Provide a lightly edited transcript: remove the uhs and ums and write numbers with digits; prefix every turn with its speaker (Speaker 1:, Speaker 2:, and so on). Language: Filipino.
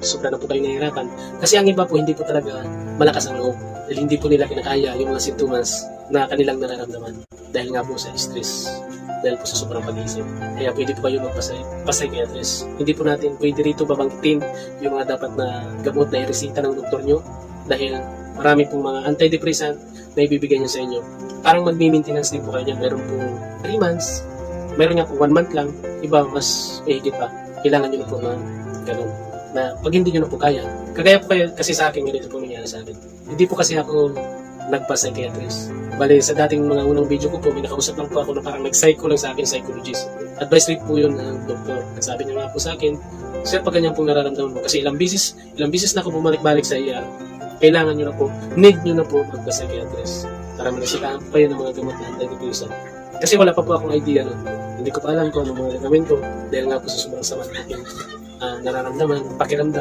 Speaker 1: sobra na po kayo nahihirapan. Kasi ang iba po, hindi po talaga malakas ang loob. Dahil hindi po nila kinakaya yung mga sintomas na kanilang nararamdaman. Dahil nga po sa stress. Dahil po sa sobrang pag-iisip. Kaya pwede po kayo magpa-psychiatrist. Hindi po natin pwede rito babanggitin yung mga dapat na gamot na iresita ng doktor nyo. Dahil marami pong mga antidepressant na ibibigay nyo sa inyo. Parang mag-maintenance din po kayo niyan. Meron pong 3 months. Meron nga po 1 month lang. Iba mas higit pa. Kailangan nyo na po ng ganun. Na pag hindi nyo na po kaya. Kagaya po kayo kasi sa akin, ganito po nangyari sa akin. Hindi po kasi ako nagpa-psychiatrist. Bale, sa dating mga unang video ko po, may nakausap lang po ako na parang nag-psycho lang sa akin, psychologist. Advice rate po yun ng doktor. At sabi niya nga po sa akin, sir, pag ganyan pong nararamdaman mo, kasi ilang bisis na ako bumalik-balik sa ER, kailangan nyo na po, need nyo na po magpa-psychiatrist. Para malasitahan po kayo ng mga gamot na antidepressant. Kasi wala pa po akong idea nun. Hindi ko pa alam kung ano mga gagawin ko dahil nga po sa sobrang sama ng aking nararamdaman, pakiramdam.